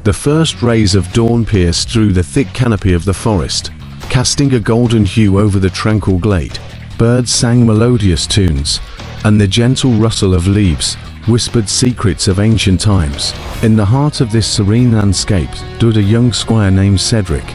The first rays of dawn pierced through the thick canopy of the forest, casting a golden hue over the tranquil glade. Birds sang melodious tunes, and the gentle rustle of leaves whispered secrets of ancient times. In the heart of this serene landscape stood a young squire named Cedric,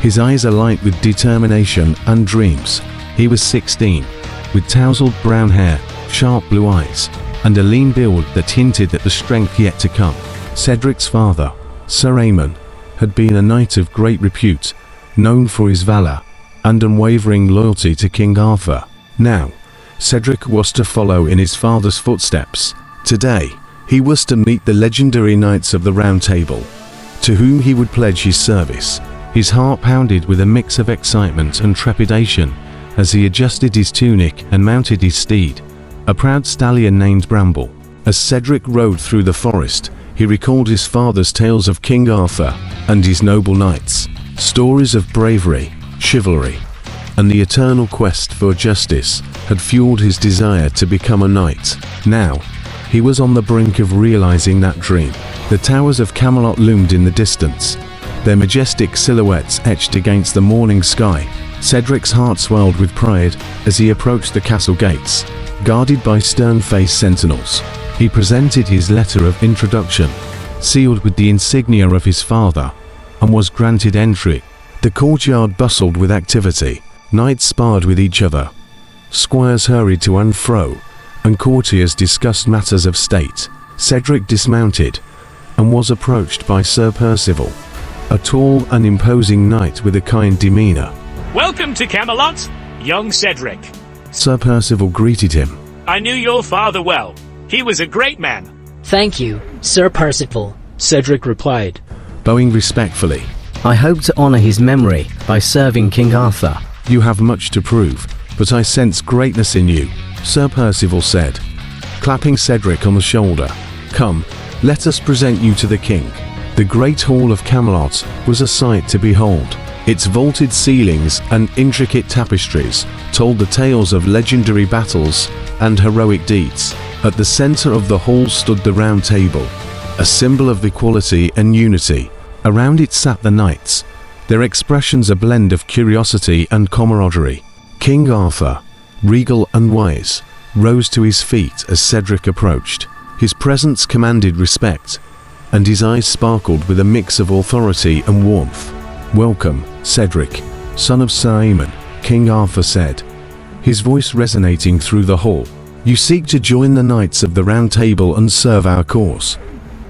his eyes alight with determination and dreams. He was 16, with tousled brown hair, sharp blue eyes, and a lean build that hinted at the strength yet to come. Cedric's father, Sir Aemon, had been a knight of great repute, known for his valor and unwavering loyalty to King Arthur. Now, Cedric was to follow in his father's footsteps. Today, he was to meet the legendary Knights of the Round Table, to whom he would pledge his service. His heart pounded with a mix of excitement and trepidation as he adjusted his tunic and mounted his steed, a proud stallion named Bramble. As Cedric rode through the forest, he recalled his father's tales of King Arthur and his noble knights, stories of bravery, chivalry, and the eternal quest for justice had fueled his desire to become a knight. Now, he was on the brink of realizing that dream. The towers of Camelot loomed in the distance, their majestic silhouettes etched against the morning sky. Cedric's heart swelled with pride as he approached the castle gates, guarded by stern-faced sentinels. He presented his letter of introduction, sealed with the insignia of his father, and was granted entry. The courtyard bustled with activity. Knights sparred with each other, squires hurried to and fro, and courtiers discussed matters of state. Cedric dismounted and was approached by Sir Percival, a tall and imposing knight with a kind demeanor. "Welcome to Camelot, young Cedric." Sir Percival greeted him. "I knew your father well. He was a great man." "Thank you, Sir Percival," Cedric replied, Bowing respectfully. "I hope to honor his memory by serving King Arthur." "You have much to prove, but I sense greatness in you," Sir Percival said, clapping Cedric on the shoulder. "Come, let us present you to the king." The great hall of Camelot was a sight to behold. Its vaulted ceilings and intricate tapestries told the tales of legendary battles and heroic deeds. At the center of the hall stood the Round Table, a symbol of equality and unity. Around it sat the knights, their expressions a blend of curiosity and camaraderie. King Arthur, regal and wise, rose to his feet as Cedric approached. His presence commanded respect, and his eyes sparkled with a mix of authority and warmth. "Welcome, Cedric, son of Sir Aemon," King Arthur said, his voice resonating through the hall. "You seek to join the Knights of the Round Table and serve our cause."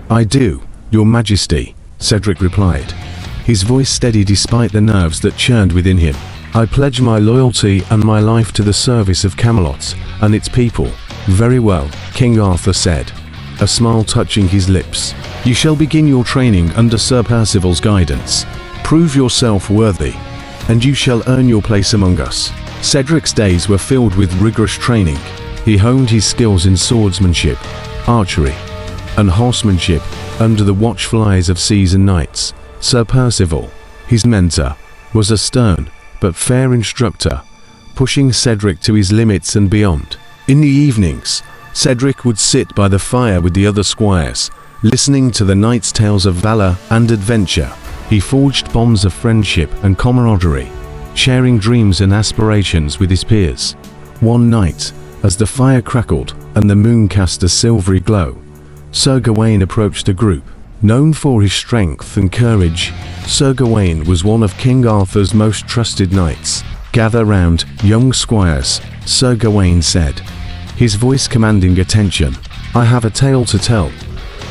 "I do, Your Majesty," Cedric replied, his voice steady despite the nerves that churned within him. "I pledge my loyalty and my life to the service of Camelot and its people." "Very well," King Arthur said, a smile touching his lips. "You shall begin your training under Sir Percival's guidance. Prove yourself worthy, and you shall earn your place among us." Cedric's days were filled with rigorous training. He honed his skills in swordsmanship, archery, and horsemanship under the watchful eyes of seasoned knights. Sir Percival, his mentor, was a stern but fair instructor, pushing Cedric to his limits and beyond. In the evenings, Cedric would sit by the fire with the other squires, listening to the knights' tales of valor and adventure. He forged bonds of friendship and camaraderie, sharing dreams and aspirations with his peers. One night, as the fire crackled and the moon cast a silvery glow, Sir Gawain approached the group. Known for his strength and courage, Sir Gawain was one of King Arthur's most trusted knights. "Gather round, young squires," Sir Gawain said, his voice commanding attention. "I have a tale to tell,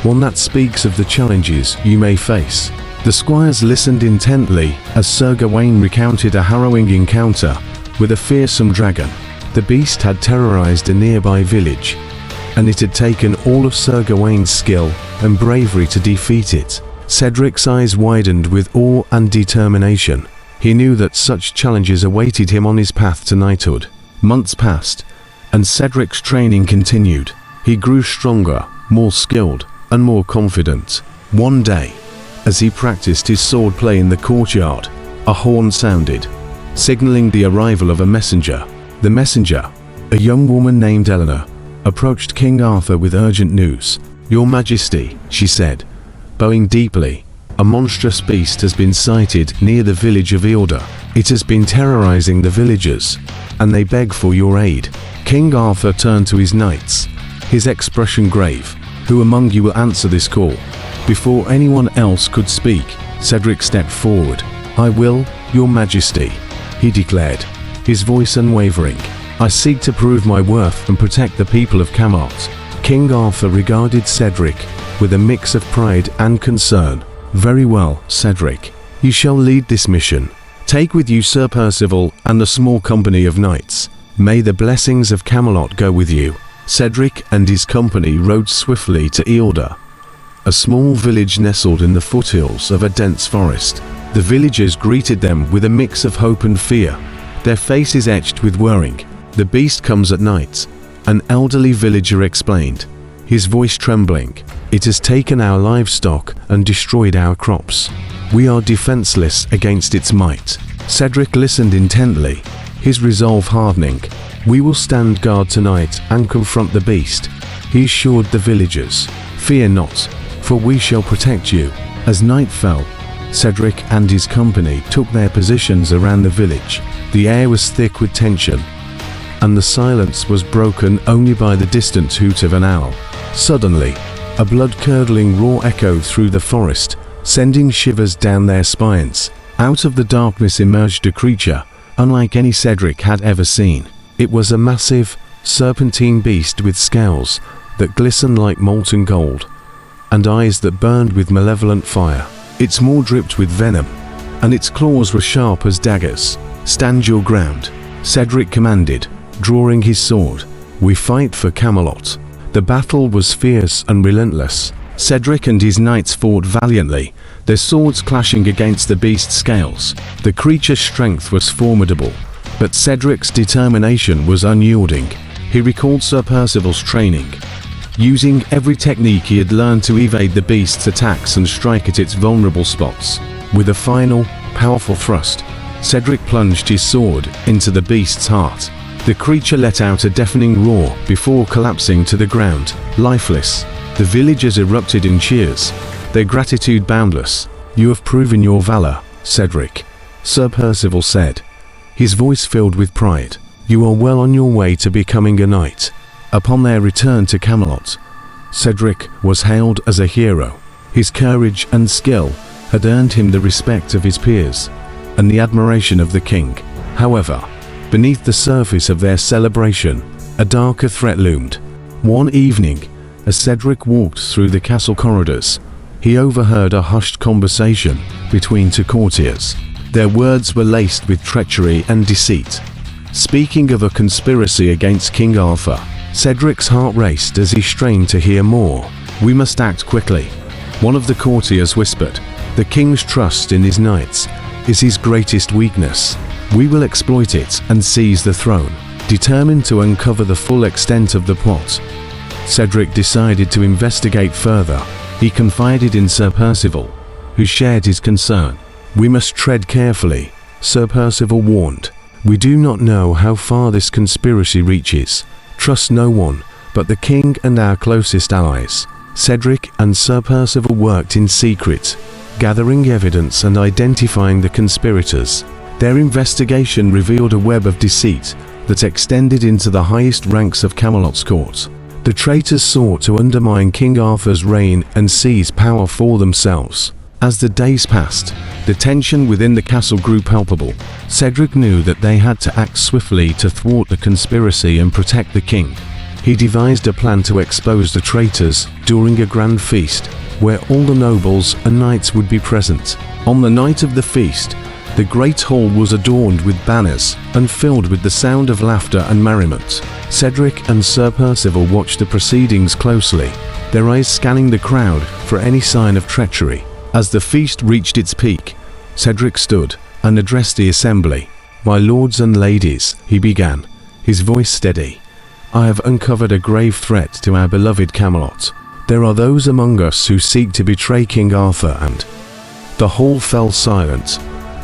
one that speaks of the challenges you may face." The squires listened intently as Sir Gawain recounted a harrowing encounter with a fearsome dragon. The beast had terrorized a nearby village, and it had taken all of Sir Gawain's skill and bravery to defeat it. Cedric's eyes widened with awe and determination. He knew that such challenges awaited him on his path to knighthood. Months passed, and Cedric's training continued. He grew stronger, more skilled, and more confident. One day, as he practiced his swordplay in the courtyard, a horn sounded, signaling the arrival of a messenger. The messenger, a young woman named Elena, approached King Arthur with urgent news. "Your Majesty," she said, bowing deeply, a monstrous beast has been sighted near the village of Eorda. It has been terrorizing the villagers, and they beg for your aid." King Arthur turned to his knights, his expression grave. "Who among you will answer this call?" Before anyone else could speak, Cedric stepped forward. "I will, your majesty," he declared, his voice unwavering. "I seek to prove my worth and protect the people of Camelot." King Arthur regarded Cedric with a mix of pride and concern. "Very well, Cedric. You shall lead this mission. Take with you Sir Percival and a small company of knights. May the blessings of Camelot go with you." Cedric and his company rode swiftly to Eorda, a small village nestled in the foothills of a dense forest. The villagers greeted them with a mix of hope and fear, their faces etched with worrying. "The beast comes at night," an elderly villager explained, his voice trembling. "It has taken our livestock and destroyed our crops. We are defenseless against its might." Cedric listened intently, his resolve hardening. "We will stand guard tonight and confront the beast," he assured the villagers. "Fear not, for we shall protect you." As night fell, Cedric and his company took their positions around the village. The air was thick with tension, and the silence was broken only by the distant hoot of an owl. Suddenly, a blood-curdling roar echoed through the forest, sending shivers down their spines. Out of the darkness emerged a creature, unlike any Cedric had ever seen. It was a massive, serpentine beast with scales that glistened like molten gold, and eyes that burned with malevolent fire. Its maw dripped with venom, and its claws were sharp as daggers. "Stand your ground," Cedric commanded, drawing his sword. "We fight for Camelot." The battle was fierce and relentless. Cedric and his knights fought valiantly, their swords clashing against the beast's scales. The creature's strength was formidable, but Cedric's determination was unyielding. He recalled Sir Percival's training, using every technique he had learned to evade the beast's attacks and strike at its vulnerable spots. With a final, powerful thrust, Cedric plunged his sword into the beast's heart. The creature let out a deafening roar before collapsing to the ground, lifeless. The villagers erupted in cheers, their gratitude boundless. "You have proven your valor, Cedric," Sir Percival said, his voice filled with pride. "You are well on your way to becoming a knight." Upon their return to Camelot, Cedric was hailed as a hero. His courage and skill had earned him the respect of his peers and the admiration of the king. However, beneath the surface of their celebration, a darker threat loomed. One evening, as Cedric walked through the castle corridors, he overheard a hushed conversation between two courtiers. Their words were laced with treachery and deceit, speaking of a conspiracy against King Arthur. Cedric's heart raced as he strained to hear more. "We must act quickly," one of the courtiers whispered. "The king's trust in his knights is his greatest weakness. We will exploit it and seize the throne." Determined to uncover the full extent of the plot, Cedric decided to investigate further. He confided in Sir Percival, who shared his concern. "We must tread carefully," Sir Percival warned. "We do not know how far this conspiracy reaches. Trust no one but the king and our closest allies." Cedric and Sir Percival worked in secret, gathering evidence and identifying the conspirators. Their investigation revealed a web of deceit that extended into the highest ranks of Camelot's court. The traitors sought to undermine King Arthur's reign and seize power for themselves. As the days passed, the tension within the castle grew palpable. Cedric knew that they had to act swiftly to thwart the conspiracy and protect the king. He devised a plan to expose the traitors during a grand feast, where all the nobles and knights would be present. On the night of the feast, the great hall was adorned with banners and filled with the sound of laughter and merriment. Cedric and Sir Percival watched the proceedings closely, their eyes scanning the crowd for any sign of treachery. As the feast reached its peak, Cedric stood and addressed the assembly. "My lords and ladies," he began, his voice steady, "I have uncovered a grave threat to our beloved Camelot. There are those among us who seek to betray King Arthur and—" The hall fell silent,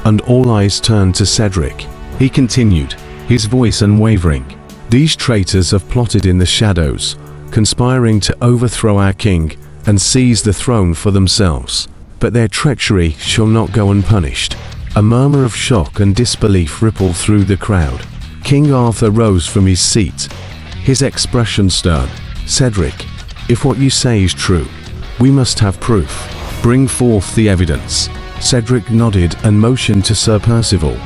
and all eyes turned to Cedric. He continued, his voice unwavering. "These traitors have plotted in the shadows, conspiring to overthrow our king and seize the throne for themselves. but their treachery shall not go unpunished. A murmur of shock and disbelief rippled through the crowd. King Arthur rose from his seat, his expression stern. "Cedric, if what you say is true, we must have proof. Bring forth the evidence." Cedric nodded and motioned to Sir Percival,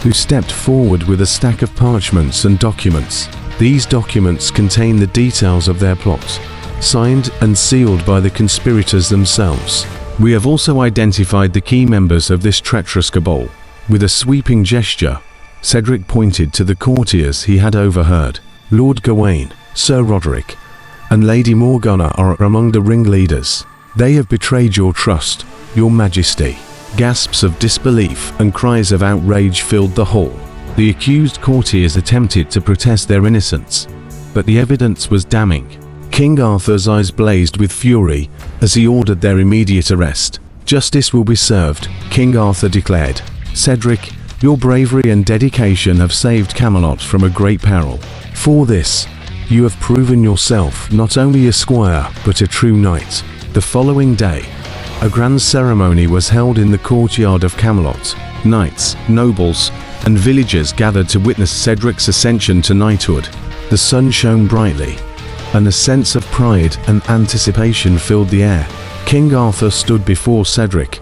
who stepped forward with a stack of parchments and documents. These documents contain the details of their plot, signed and sealed by the conspirators themselves. "We have also identified the key members of this treacherous cabal." With a sweeping gesture, Cedric pointed to the courtiers he had overheard. "Lord Gawain, Sir Roderick, and Lady Morgana are among the ringleaders. They have betrayed your trust, your majesty." Gasps of disbelief and cries of outrage filled the hall. The accused courtiers attempted to protest their innocence, but the evidence was damning. King Arthur's eyes blazed with fury as he ordered their immediate arrest. "Justice will be served," King Arthur declared. "Cedric, your bravery and dedication have saved Camelot from a great peril. For this, you have proven yourself not only a squire but a true knight." The following day, a grand ceremony was held in the courtyard of Camelot. Knights, nobles, and villagers gathered to witness Cedric's ascension to knighthood. The sun shone brightly, and a sense of pride and anticipation filled the air. King Arthur stood before Cedric,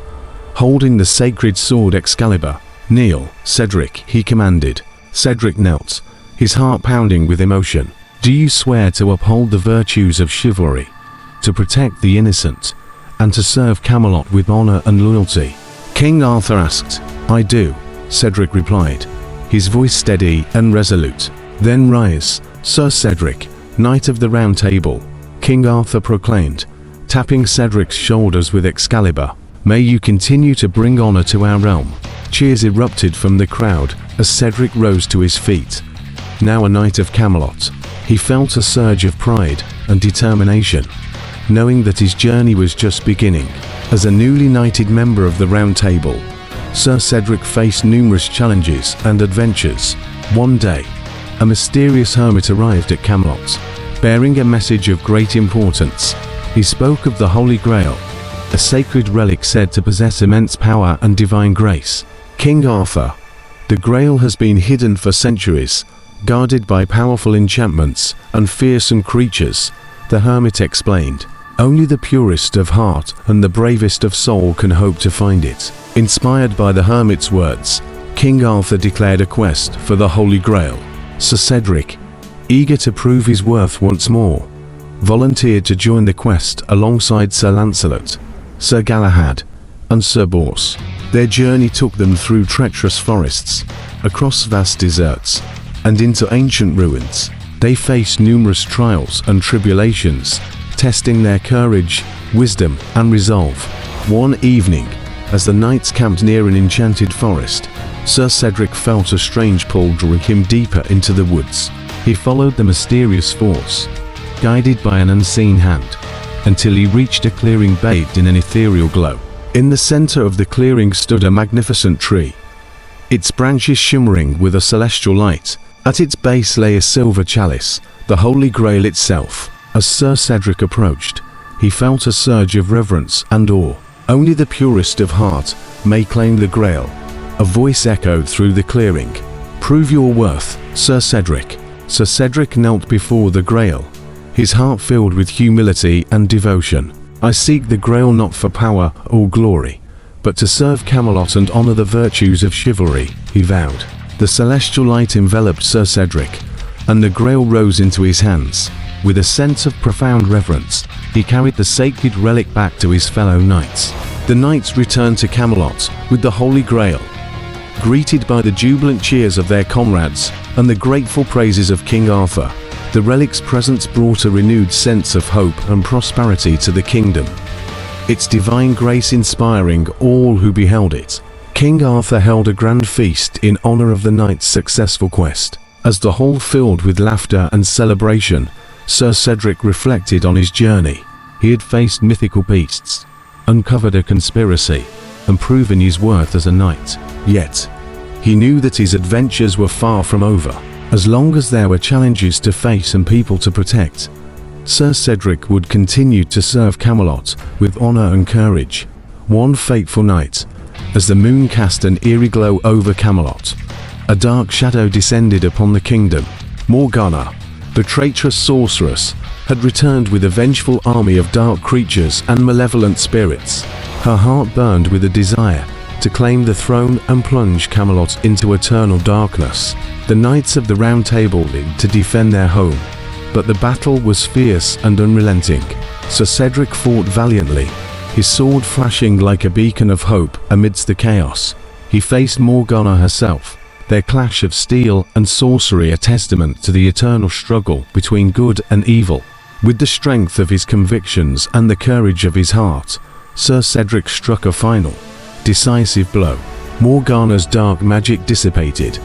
holding the sacred sword Excalibur. "Kneel, Cedric," he commanded. Cedric knelt, his heart pounding with emotion. "Do you swear to uphold the virtues of chivalry, to protect the innocent, and to serve Camelot with honor and loyalty?" King Arthur asked. "I do," Cedric replied, his voice steady and resolute. "Then rise, Sir Cedric, Knight of the Round Table," King Arthur proclaimed, tapping Cedric's shoulders with Excalibur. "May you continue to bring honor to our realm." Cheers erupted from the crowd as Cedric rose to his feet. Now a knight of Camelot, he felt a surge of pride and determination, knowing that his journey was just beginning. As a newly knighted member of the Round Table, Sir Cedric faced numerous challenges and adventures. One day, a mysterious hermit arrived at Camelot, bearing a message of great importance. He spoke of the Holy Grail, a sacred relic said to possess immense power and divine grace. "King Arthur, the Grail has been hidden for centuries, guarded by powerful enchantments and fearsome creatures," the hermit explained. "Only the purest of heart and the bravest of soul can hope to find it." Inspired by the hermit's words, King Arthur declared a quest for the Holy Grail. Sir Cedric, eager to prove his worth once more, volunteered to join the quest alongside Sir Lancelot, Sir Galahad, and Sir Bors. Their journey took them through treacherous forests, across vast deserts, and into ancient ruins. They faced numerous trials and tribulations, testing their courage, wisdom, and resolve. One evening, as the knights camped near an enchanted forest, Sir Cedric felt a strange pull drawing him deeper into the woods. He followed the mysterious force, guided by an unseen hand, until he reached a clearing bathed in an ethereal glow. In the center of the clearing stood a magnificent tree, its branches shimmering with a celestial light. At its base lay a silver chalice, the Holy Grail itself. As Sir Cedric approached, he felt a surge of reverence and awe. "Only the purest of heart may claim the Grail," a voice echoed through the clearing. "Prove your worth, Sir Cedric." Sir Cedric knelt before the Grail, his heart filled with humility and devotion. "I seek the Grail not for power or glory, but to serve Camelot and honor the virtues of chivalry," he vowed. The celestial light enveloped Sir Cedric, and the Grail rose into his hands. With a sense of profound reverence, he carried the sacred relic back to his fellow knights. The knights returned to Camelot with the Holy Grail, greeted by the jubilant cheers of their comrades and the grateful praises of King Arthur. The relic's presence brought a renewed sense of hope and prosperity to the kingdom, its divine grace inspiring all who beheld it. King Arthur held a grand feast in honor of the knights' successful quest. As the hall filled with laughter and celebration, Sir Cedric reflected on his journey. He had faced mythical beasts, uncovered a conspiracy, and proven his worth as a knight. Yet, he knew that his adventures were far from over. As long as there were challenges to face and people to protect, Sir Cedric would continue to serve Camelot with honor and courage. One fateful night, as the moon cast an eerie glow over Camelot, a dark shadow descended upon the kingdom. Morgana, the traitorous sorceress, had returned with a vengeful army of dark creatures and malevolent spirits. Her heart burned with a desire to claim the throne and plunge Camelot into eternal darkness. The Knights of the Round Table lived to defend their home, but the battle was fierce and unrelenting. Sir Cedric fought valiantly, his sword flashing like a beacon of hope amidst the chaos. He faced Morgana herself, their clash of steel and sorcery a testament to the eternal struggle between good and evil. With the strength of his convictions and the courage of his heart, Sir Cedric struck a final, decisive blow. Morgana's dark magic dissipated,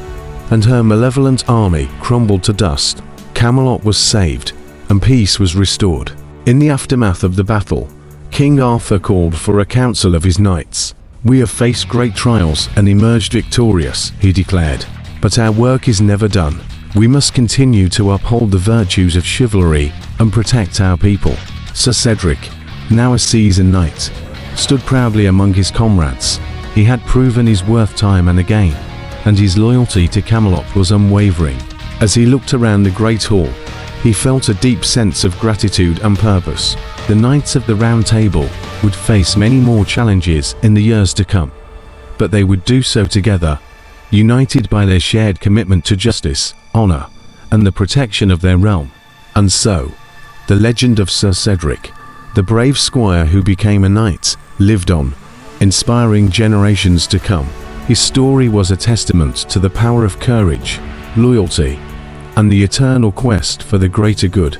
and her malevolent army crumbled to dust. Camelot was saved, and peace was restored. In the aftermath of the battle, King Arthur called for a council of his knights. "We have faced great trials and emerged victorious," he declared. "But our work is never done. We must continue to uphold the virtues of chivalry and protect our people." Sir Cedric, now a seasoned knight, stood proudly among his comrades. He had proven his worth time and again, and his loyalty to Camelot was unwavering. As he looked around the great hall, he felt a deep sense of gratitude and purpose. The Knights of the Round Table would face many more challenges in the years to come, but they would do so together, united by their shared commitment to justice, honor, and the protection of their realm. And so, the legend of Sir Cedric, the brave squire who became a knight, lived on, inspiring generations to come. His story was a testament to the power of courage, loyalty, and the eternal quest for the greater good.